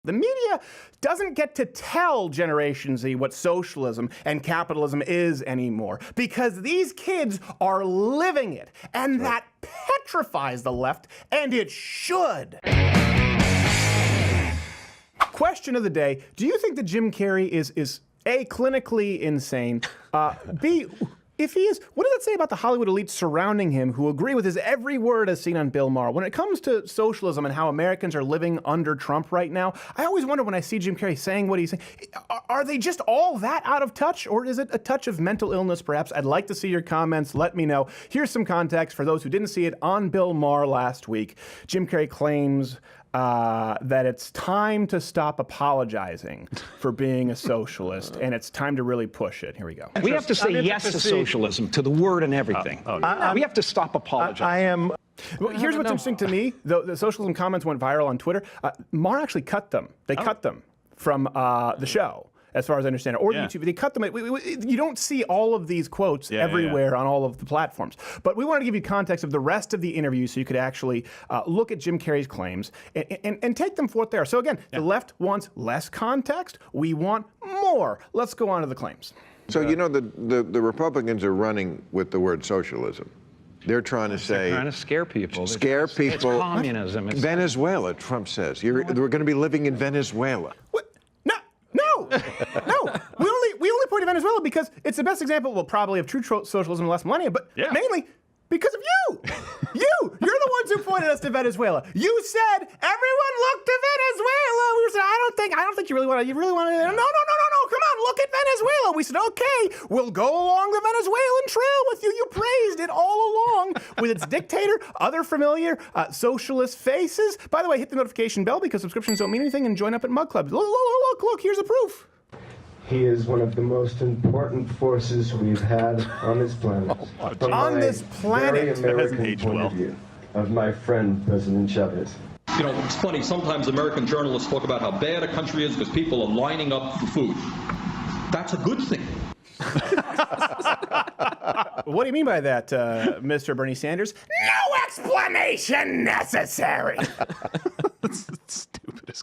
The media doesn't get to tell Generation Z what socialism and capitalism is anymore because these kids are living it, and that petrifies the left, and it should. Question of the day, do you think that Jim Carrey is A, clinically insane, B, if he is, what does it say about the Hollywood elite surrounding him who agree with his every word as seen on Bill Maher? When it comes to socialism and how Americans are living under Trump right now, I always wonder when I see Jim Carrey saying what he's saying, are they just all that out of touch, or is it a touch of mental illness perhaps? I'd like to see your comments. Let me know. Here's some context for those who didn't see it on Bill Maher last week. Jim Carrey claims that it's time to stop apologizing for being a socialist, and it's time to really push it. Here we go. We have to say yes to socialism, to the word and everything. We have to stop apologizing. Well, here's what's interesting to me. The socialism comments went viral on Twitter. Maher actually cut them. They cut them from the show, as far as I understand it, or YouTube. They cut them. You don't see all of these quotes everywhere on all of the platforms. But we wanted to give you context of the rest of the interview so you could actually look at Jim Carrey's claims and take them forth there. So again, the left wants less context. We want more. Let's go on to the claims. So, you know, the Republicans are running with the word socialism. They're trying to say... They're trying to scare people. Scare people. It's communism. It's Venezuela, Trump says. We're going to be living in Venezuela. What? No. We only point to Venezuela because it's the best example, well, probably of true socialism in the last millennium, but mainly because of you. You're the ones who pointed us to Venezuela. You said everyone look to Venezuela. We said, I don't think you really want to. No. Come on, look at Venezuela. We said, okay, we'll go along the Venezuelan trail with you. You praised it all along with its dictator, other familiar socialist faces. By the way, hit the notification bell because subscriptions don't mean anything, and join up at Mug Club. Look, here's the proof. He is one of the most important forces we've had on this planet. On this planet. Very American point of view of my friend, President Chavez. You know, it's funny, sometimes American journalists talk about how bad a country is because people are lining up for food. That's a good thing. What do you mean by that, Mr. Bernie Sanders? No explanation necessary.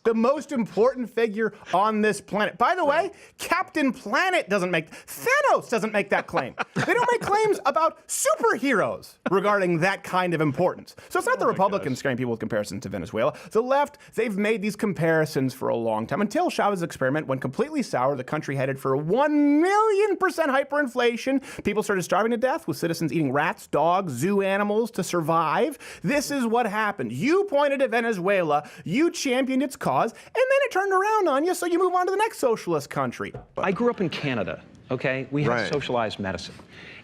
The most important figure on this planet. By the way, Captain Planet Thanos doesn't make that claim. They don't make claims about superheroes regarding that kind of importance. So it's not the Republicans scaring people with comparisons to Venezuela. The left, they've made these comparisons for a long time. Until Chavez's experiment went completely sour, the country headed for 1,000,000% hyperinflation. People started starving to death with citizens eating rats, dogs, zoo animals to survive. This is what happened. You pointed to Venezuela, you championed its cause, and then it turned around on you, so you move on to the next socialist country. I grew up in Canada, okay? We have socialized medicine.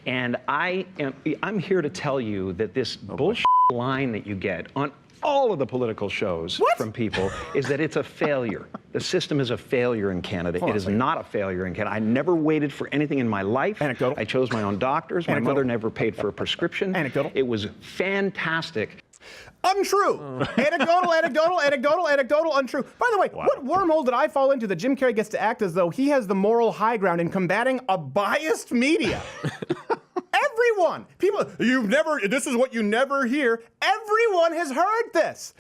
And I'm here to tell you that this bullshit line that you get on all of the political shows from people is that it's a failure. The system is a failure in Canada. It is not a failure in Canada. I never waited for anything in my life. Anecdotal. I chose my own doctors. My mother never paid for a prescription. Anecdotal. It was fantastic. Untrue. Anecdotal, untrue. By the way, what wormhole did I fall into that Jim Carrey gets to act as though he has the moral high ground in combating a biased media? Everyone, this is what you never hear. Everyone has heard this.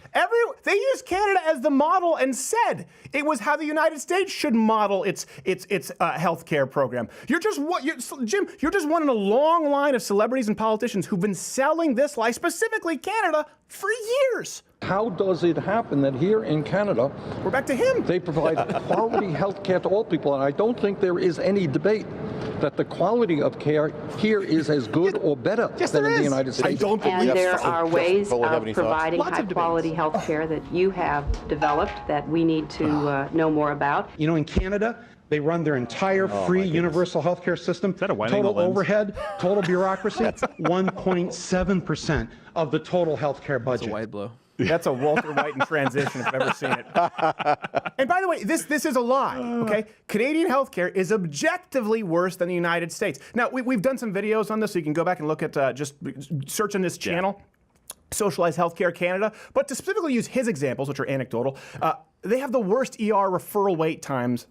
They used Canada as the model and said it was how the United States should model its healthcare program. Jim, you're just one in a long line of celebrities and politicians who've been selling this lie, specifically Canada, for years. How does it happen that here in Canada, we're back to him, they provide quality health care to all people? And I don't think there is any debate that the quality of care here is as good or better than in the United States. I don't believe and there are ways of providing high-quality health care that you have developed that we need to know more about. You know, in Canada, they run their entire free universal health care system. Is that a total overhead, total bureaucracy, 1.7% of the total health care budget. That's a white blow. That's a Walter White in transition if I've ever seen it. And by the way, this is a lie, okay? Canadian healthcare is objectively worse than the United States. Now, we've done some videos on this, so you can go back and look at, just search on this channel, Socialized Healthcare Canada. But to specifically use his examples, which are anecdotal, they have the worst ER referral wait times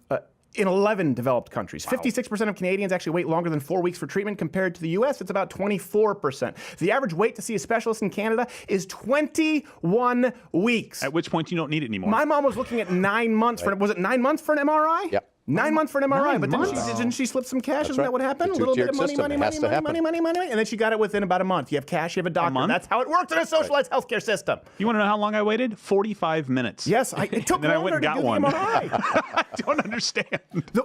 in 11 developed countries. 56% of Canadians actually wait longer than 4 weeks for treatment. Compared to the US, it's about 24%. The average wait to see a specialist in Canada is 21 weeks. At which point you don't need it anymore. My mom was looking at 9 months for, was it 9 months for an MRI? Yep. 9 months for an MRI, 9 but months. didn't she slip some cash? That's Isn't that right. what happened? A The little bit of two-tiered money, system. It has to happen. money, and then she got it within about a month. You have cash, you have a doctor. month? That's how it works in a socialized healthcare system. You want to know how long I waited? 45 minutes. Yes, it took And then I went longer and to got do one. the MRI. I don't understand.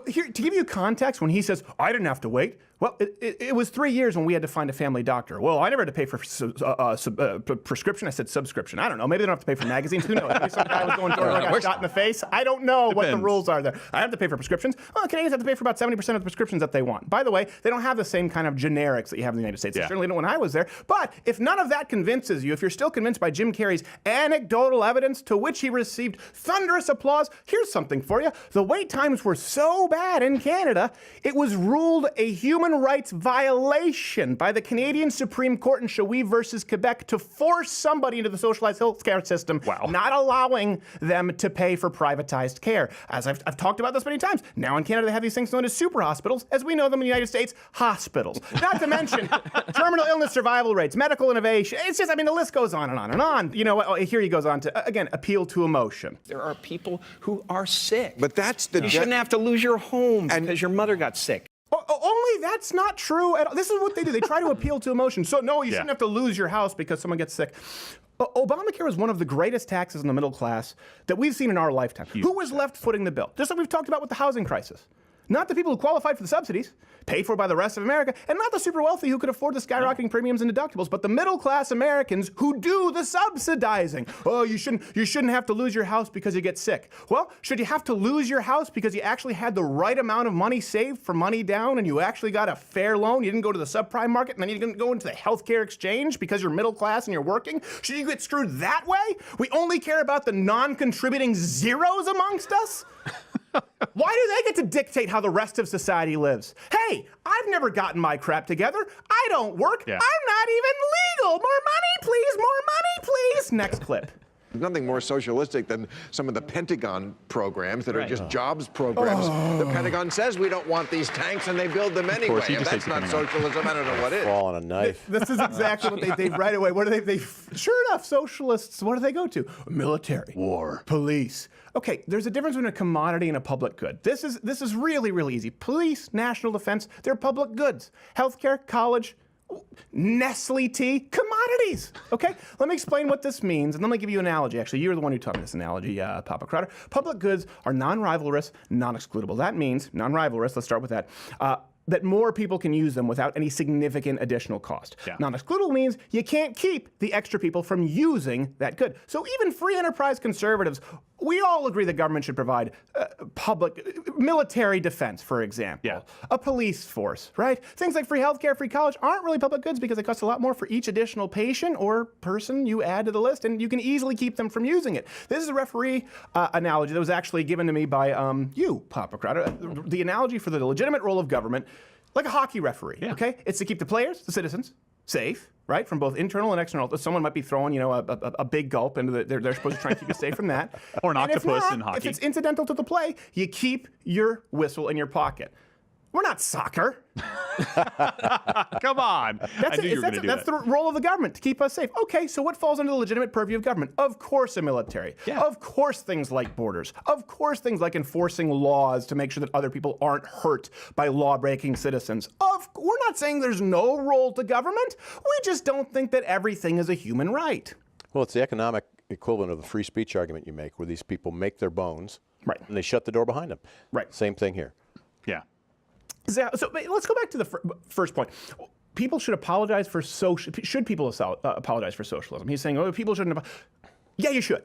Here, to give you context, when he says, I didn't have to wait, well, it was 3 years when we had to find a family doctor. Well, I never had to pay for prescription. I said subscription. I don't know. Maybe they don't have to pay for magazines. Who knows? Maybe some guy was going door and got shot in the face. I don't know what the rules are there. I have to pay for prescriptions. Well, Canadians have to pay for about 70% of the prescriptions that they want. By the way, they don't have the same kind of generics that you have in the United States. They certainly don't when I was there. But if none of that convinces you, if you're still convinced by Jim Carrey's anecdotal evidence to which he received thunderous applause, here's something for you. The wait times were so bad in Canada, it was ruled a human rights violation by the Canadian Supreme Court in Chouy versus Quebec to force somebody into the socialized healthcare system, not allowing them to pay for privatized care. As I've talked about this many times, now in Canada they have these things known as super hospitals, as we know them in the United States, hospitals. Not to mention terminal illness survival rates, medical innovation. It's just, I mean, the list goes on and on and on. You know what? Here he goes on to, again, appeal to emotion. There are people who are sick. But that's the... You shouldn't have to lose your home because your mother got sick. Only that's not true at all. This is what they do. They try to appeal to emotion. So, no, you shouldn't have to lose your house because someone gets sick. Obamacare was one of the greatest taxes on the middle class that we've seen in our lifetime. Who was left footing the bill? Just like we've talked about with the housing crisis. Not the people who qualified for the subsidies, paid for by the rest of America, and not the super wealthy who could afford the skyrocketing premiums and deductibles, but the middle class Americans who do the subsidizing. Oh, you shouldn't have to lose your house because you get sick. Well, should you have to lose your house because you actually had the right amount of money saved for money down and you actually got a fair loan? You didn't go to the subprime market and then you didn't go into the healthcare exchange because you're middle class and you're working? Should you get screwed that way? We only care about the non-contributing zeros amongst us? Why do they get to dictate how the rest of society lives? Hey, I've never gotten my crap together. I don't work. I'm not even legal. More money, please. More money, please. Next clip. There's nothing more socialistic than some of the Pentagon programs that are just jobs programs. The Pentagon says we don't want these tanks, and they build them anyway. If that's not socialism, I don't know what is. Fall on a knife. This is exactly what they right away. What do they sure enough, socialists, what do they go to? Military. War. Police. Okay, there's a difference between a commodity and a public good. This is really, really easy. Police, national defense, they're public goods. Healthcare, college, Nestle tea, commodities. Okay, let me explain what this means, and let me give you an analogy. Actually, you're the one who taught me this analogy, Papa Crowder. Public goods are non-rivalrous, non-excludable. That means, non-rivalrous, let's start with that, that more people can use them without any significant additional cost. Non-excludable means you can't keep the extra people from using that good. So even free enterprise conservatives, we all agree the government should provide public military defense, for example, a police force, right? Things like free healthcare, free college aren't really public goods because they cost a lot more for each additional patient or person you add to the list, and you can easily keep them from using it. This is a referee analogy that was actually given to me by you, Papa Crowder. The analogy for the legitimate role of government, like a hockey referee, okay? It's to keep the players, the citizens, safe, right, from both internal and external. Someone might be throwing, a big gulp into they're supposed to try and keep you safe from that. Or an octopus in hockey. If it's incidental to the play, you keep your whistle in your pocket. We're not soccer. Come on. That's the role of the government, to keep us safe. Okay, so what falls under the legitimate purview of government? Of course, a military. Of course, things like borders. Of course, things like enforcing laws to make sure that other people aren't hurt by law-breaking citizens. We're not saying there's no role to government. We just don't think that everything is a human right. Well, it's the economic equivalent of the free speech argument you make, where these people make their bones, and they shut the door behind them. Same thing here. Yeah. So let's go back to the first point. People should apologize for should people apologize for socialism? He's saying, people shouldn't. Yeah, you should.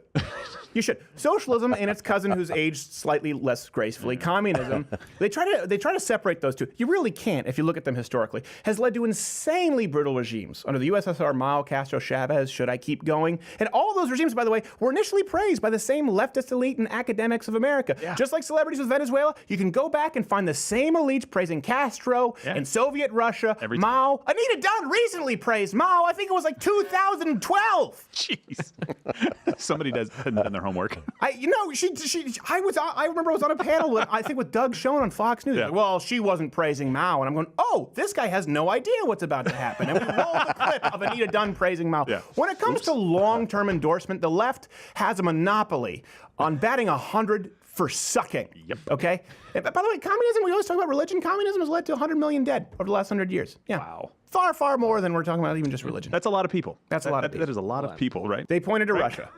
You should. Socialism and its cousin, who's aged slightly less gracefully, communism, they try to separate those two. You really can't if you look at them historically. Has led to insanely brutal regimes under the USSR, Mao, Castro, Chavez. Should I keep going? And all of those regimes, by the way, were initially praised by the same leftist elite and academics of America. Just like celebrities with Venezuela, you can go back and find the same elites praising Castro and Soviet Russia, Mao. Anita Dunn recently praised Mao. I think it was like 2012. Jeez. Somebody hadn't done their homework. I remember I was on a panel with, I think with Doug Schoen on Fox News. Yeah. Like, well, she wasn't praising Mao, and I'm going, oh, this guy has no idea what's about to happen. And we roll the clip of Anita Dunn praising Mao. Yeah. When it comes to long-term endorsement, the left has a monopoly on batting 100 for sucking. Yep. Okay. And, by the way, communism. We always talk about religion. Communism has led to 100 million dead over the last 100 years. Yeah. Wow. Far, far more than we're talking about even just religion. That's a lot of people. That's a lot of people. That is a lot of people, right? They pointed to Russia.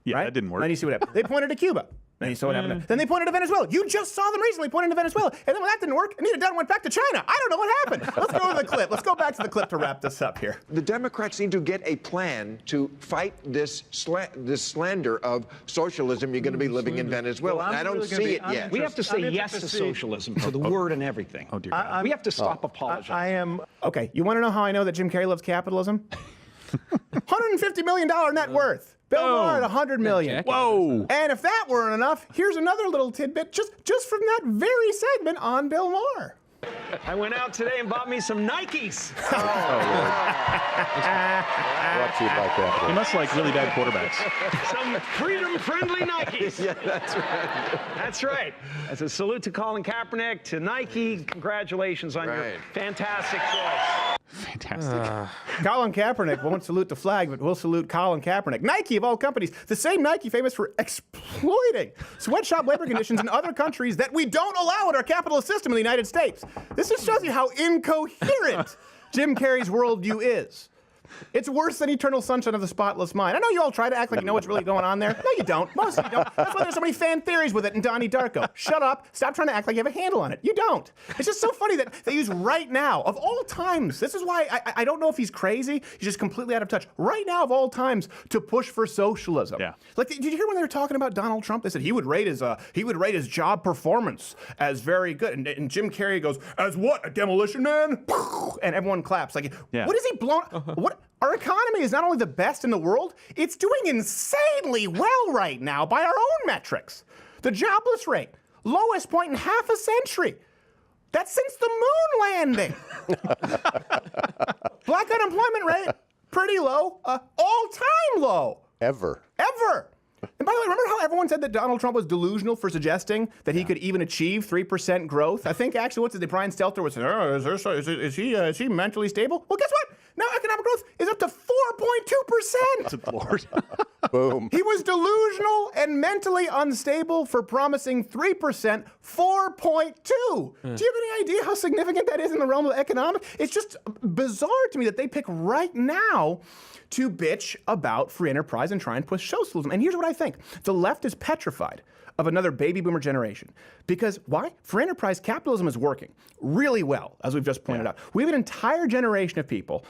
Yeah, right? that didn't work. Then you see what happened. They pointed to Cuba. Then you saw what happened. Then they pointed to Venezuela. You just saw them recently pointing to Venezuela. And then when that didn't work, Anita Dunn went back to China. I don't know what happened. Let's go to the clip. Let's go back to the clip to wrap this up here. The Democrats need to get a plan to fight this slander of socialism. You're going to be living in Venezuela. Well, and I don't see it yet. We have to say yes to socialism, to the word and everything. Oh, dear God. We have to stop apologizing. I am. Okay, you want to know how I know that Jim Carrey loves capitalism? $150 million net worth. Bill Maher at $100 million. Whoa. And if that weren't enough, here's another little tidbit just from that very segment on Bill Maher. I went out today and bought me some Nikes. Brought to you by Capital. He must like really bad quarterbacks. Some freedom-friendly Nikes. Yeah, that's right. That's right. As a salute to Colin Kaepernick, to Nike, congratulations on your fantastic choice. Fantastic. Colin Kaepernick won't salute the flag, but we'll salute Colin Kaepernick. Nike, of all companies, the same Nike famous for exploiting sweatshop labor conditions in other countries that we don't allow in our capitalist system in the United States. This just shows you how incoherent Jim Carrey's worldview is. It's worse than Eternal Sunshine of the Spotless Mind. I know you all try to act like you know what's really going on there. No, you don't. Most of you don't. That's why there's so many fan theories with it in Donnie Darko. Shut up. Stop trying to act like you have a handle on it. You don't. It's just so funny that they use right now, of all times. This is why I don't know if he's crazy. He's just completely out of touch. Right now, of all times, to push for socialism. Yeah. Like, did you hear when they were talking about Donald Trump? They said he would rate his job performance as very good. And Jim Carrey goes, as what? A demolition man? And everyone claps. Like, what is he blown? What? Our economy is not only the best in the world, it's doing insanely well right now by our own metrics. The jobless rate, lowest point in half a century. That's since the moon landing. Black unemployment rate, pretty low, all-time low. Ever. And by the way, remember how everyone said that Donald Trump was delusional for suggesting that he could even achieve 3% growth? I think actually, Brian Stelter was saying, is he mentally stable? Well, guess what? Now economic growth is up to 4.2%. Good Lord. Boom. He was delusional and mentally unstable for promising 3%, 4.2. Do you have any idea how significant that is in the realm of economics? It's just bizarre to me that they pick right now to bitch about free enterprise and try and push socialism. And here's what I think. The left is petrified of another baby boomer generation. Because why? Free enterprise capitalism is working really well, as we've just pointed out. We have an entire generation of people,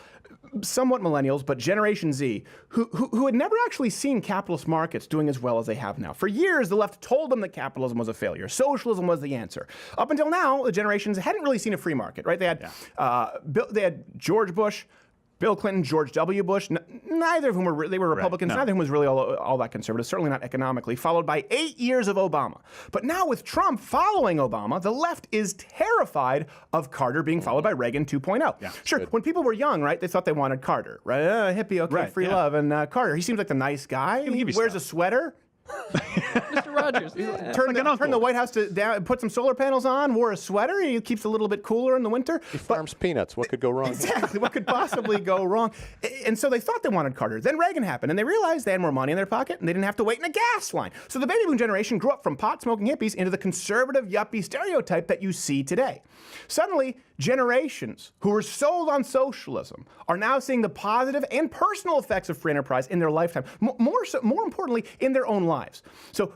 somewhat millennials, but Generation Z, who had never actually seen capitalist markets doing as well as they have now. For years, the left told them that capitalism was a failure. Socialism was the answer. Up until now, the generations hadn't really seen a free market, right? They had George Bush, Bill Clinton, George W. Bush, neither of whom were Republicans, neither of whom was really all that conservative, certainly not economically, followed by 8 years of Obama. But now with Trump following Obama, the left is terrified of Carter being followed by Reagan 2.0. Yeah, sure, when people were young, right, they thought they wanted Carter, right? Hippie, okay, free love. And Carter, he seems like the nice guy. He wears a sweater. Mr. Rogers. Yeah. Turn the White House down, put some solar panels on, wore a sweater. He keeps a little bit cooler in the winter. He farms peanuts. What could go wrong? Exactly. What could possibly go wrong? And so they thought they wanted Carter. Then Reagan happened, and they realized they had more money in their pocket, and they didn't have to wait in a gas line. So the baby boom generation grew up from pot-smoking hippies into the conservative yuppie stereotype that you see today. Suddenly, generations who were sold on socialism are now seeing the positive and personal effects of free enterprise in their lifetime. More importantly, in their own lives. So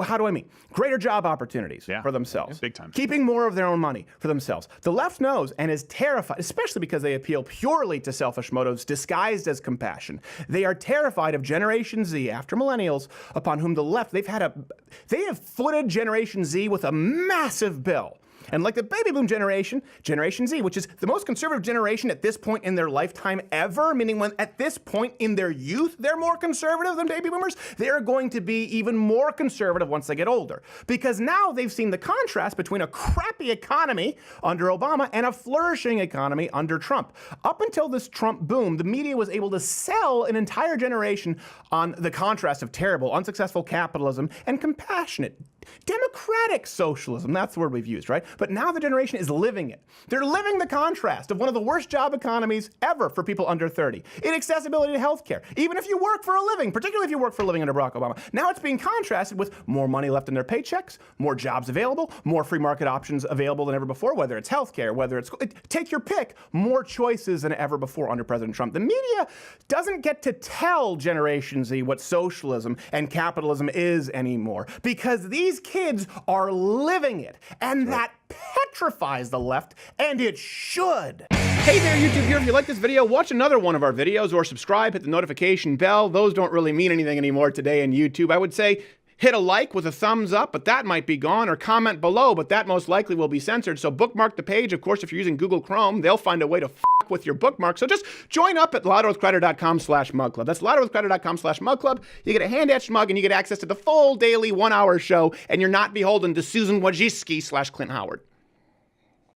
how do I mean? Greater job opportunities for themselves. Big time. Keeping more of their own money for themselves. The left knows and is terrified, especially because they appeal purely to selfish motives disguised as compassion. They are terrified of Generation Z, after millennials, upon whom the left, they have footed Generation Z with a massive bill And like the baby boom generation, Generation Z, which is the most conservative generation at this point in their lifetime ever, meaning when at this point in their youth, they're more conservative than baby boomers, they're going to be even more conservative once they get older. Because now they've seen the contrast between a crappy economy under Obama and a flourishing economy under Trump. Up until this Trump boom, the media was able to sell an entire generation on the contrast of terrible, unsuccessful capitalism and compassionate, democratic socialism. That's the word we've used, right? But now the generation is living it. They're living the contrast of one of the worst job economies ever for people under 30. Inaccessibility to healthcare, even if you work for a living, particularly if you work for a living under Barack Obama. Now it's being contrasted with more money left in their paychecks, more jobs available, more free market options available than ever before, whether it's healthcare, whether it's, take your pick, more choices than ever before under President Trump. The media doesn't get to tell Generation Z what socialism and capitalism is anymore because these kids are living it, and that petrifies the left, and it should. Hey there, YouTube viewer. If you like this video, watch another one of our videos or subscribe, hit the notification bell. Those don't really mean anything anymore today in YouTube. I would say hit a like with a thumbs up, but that might be gone, or comment below, but that most likely will be censored. So bookmark the page. Of course, if you're using Google Chrome, they'll find a way to fuck with your bookmark. So just join up at louderwithcrowder.com/mugclub. That's louderwithcrowder.com/mugclub. You get a hand-etched mug, and you get access to the full daily 1-hour show, and you're not beholden to Susan Wojcicki /Clint Howard.